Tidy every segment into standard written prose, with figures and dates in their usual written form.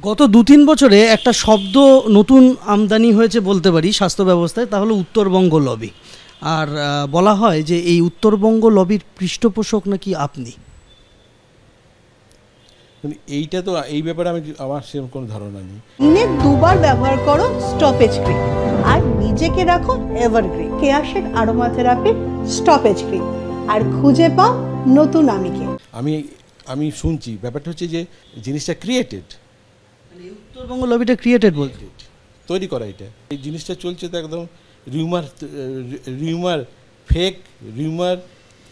গত ২-৩ বছরে একটা শব্দ নতুন আমদানি হয়েছে বলতে পারি স্বাস্থ্য ব্যবস্থায়, তা হলো উত্তরবঙ্গ লবি। আর বলা হয় যে এই উত্তরবঙ্গ লবির পৃষ্ঠপোষক নাকি আপনি। এইটা তো এই ব্যাপারে আমার সেরকম কোনো ধারণা নেই। দিনে 2 বার ব্যবহার করো স্টপেজ ক্রিম আর নিজেকে রাখো এভারগ্রিন। কেয়াশেড আরোমা থেরাপি স্টপেজ ক্রিম আর খুঁজে পাও নতুন আমিকে। আমি শুনছি ব্যাপারটা হচ্ছে যে জিনিসটা ক্রিয়েটেড, উত্তরবঙ্গ লবিটা ক্রিয়েটেড বলতে তৈরি করা। এটা এই জিনিসটা চলছে তো একদম রিউমার ফেক রিউমার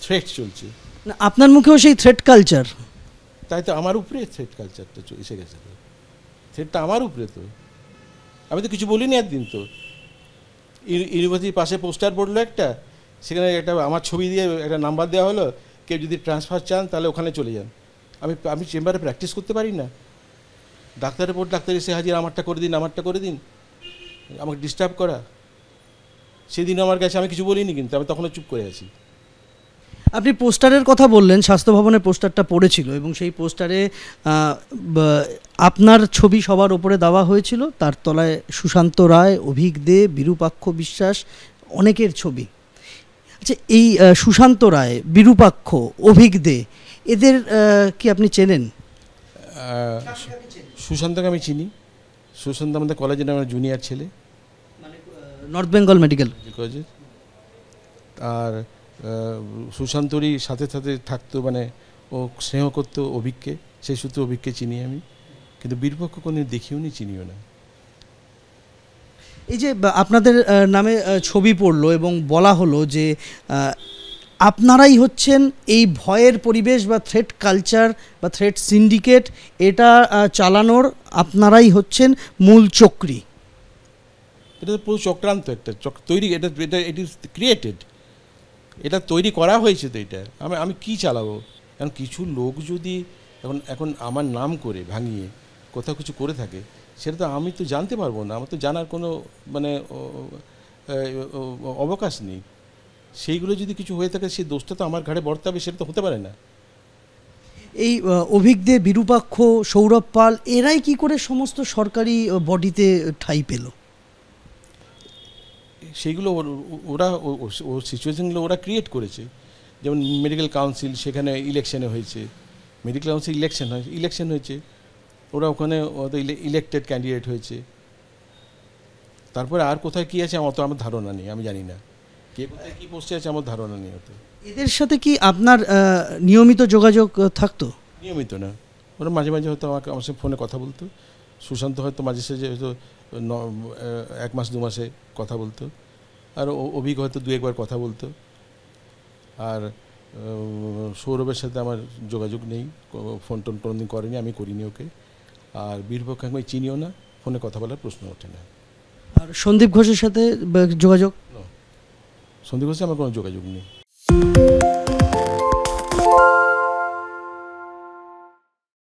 থ্রেট চলছে। না, আপনার মুখেও সেই থ্রেট কালচার। তাই তো আমার উপরে থ্রেট কালচারটা এসে গেছে। থ্রেটটা আমার উপরে, তো আমি তো কিছু বলিনি একদিন। তো ইউনিভার্সিটির পাশে পোস্টার পড়লো একটা, সেখানে একটা আমার ছবি দিয়ে একটা নাম্বার দেওয়া হলো, কেউ যদি ট্রান্সফার চান তাহলে ওখানে চলে যান। আমি চেম্বারে প্র্যাকটিস করতে পারি না? ডাক্তারের পর ডাক্তার এসে হাজির, আমারটা করে দিন, আমারটা করে দিন, আমাকে ডিস্টার্ব করা। সেদিন আমার কাছে আমি কিছু বলিনি, কিন্তু আমি তখনও চুপ করে আছি। আপনি পোস্টারের কথা বললেন, স্বাস্থ্য ভবনের পোস্টারটা পড়েছিল এবং সেই পোস্টারে আপনার ছবি সবার ওপরে দেওয়া হয়েছিল, তার তলায় সুশান্ত রায়, অভিক দে, বিরূপাক্ষ বিশ্বাস, অনেকের ছবি। আচ্ছা, এই সুশান্ত রায়, বিরূপাক্ষ, অভিক দে, এদের কি আপনি চেনেন? সুশান্তকে আমি চিনি। সুশান্ত আমাদের কলেজের আমার জুনিয়র ছেলে, নর্থ বেঙ্গল মেডিকেল কলেজের। আর সুশান্তরই সাথে সাথে থাকতো, মানে ও স্নেহ করতো অভিককে, সেই সূত্রে অভিককে চিনি আমি, কিন্তু বিরূপাক্ষ কোনোদিন দেখিও নি, চিনিও না। এই যে আপনাদের নামে ছবি পড়লো এবং বলা হলো যে আপনারাই হচ্ছেন এই ভয়ের পরিবেশ বা থ্রেট কালচার বা থ্রেট সিন্ডিকেট, এটা চালানোর আপনারাই হচ্ছেন মূল চক্রী। এটা তো পুরো চক্রান্ত, একটা তৈরি, এটা ইট ইজ ক্রিয়েটেড, এটা তৈরি করা হয়েছে। তো এটা আমি কী চালাবো? কারণ কিছু লোক যদি এখন আমার নাম করে ভাঙিয়ে কোথাও কিছু করে থাকে, সেটা তো আমি তো জানতে পারবো না, আমার তো জানার কোনো মানে অবকাশ নেই। সেইগুলো যদি কিছু হয়ে থাকে, সেই দোষটা তো আমার ঘাড়ে বর্তাবে, সেটা তো হতে পারে না। এই অভিক দে, বিরূপাক্ষ, সৌরভ পাল, এরাই কি করে সমস্ত সরকারি বডিতে ঠাঁই পেল? সেইগুলো ওরা সিচুয়েশনগুলো ওরা ক্রিয়েট করেছে। যেমন মেডিকেল কাউন্সিল, সেখানে ইলেকশনে হয়েছে, মেডিকেল কাউন্সিল ইলেকশন হয়েছে, ওরা ওখানে ওদের ইলেক্টেড ক্যান্ডিডেট হয়েছে। তারপরে আর কোথায় কী আছে আমার ধারণা নেই, আমি জানি না কে কোথায় কী পোস্টে আছে, আমার ধারণা নেই অত। এদের সাথে কি আপনার নিয়মিত যোগাযোগ থাকতো? নিয়মিত না, ওরা মাঝে মাঝে হয়তো আমার সাথে ফোনে কথা বলতো। সুশান্ত হয়তো মাঝে সাঝে হয়তো 1 মাস 2 মাসে কথা বলতো, আর অভিজ্ঞ হয়তো 2-1 বার কথা বলতো। আর সৌরভের সাথে আমার যোগাযোগ নেই, ফোন টোন কোনোদিন করেনি, আমি করিনি ওকে। আর বীরপক্ষে আমি চিনিও না, ফোনে কথা বলার প্রশ্ন ওঠে না। আর সন্দীপ ঘোষের সাথে যোগাযোগ? সন্দীপ ঘোষের আমার কোনো যোগাযোগ নেই।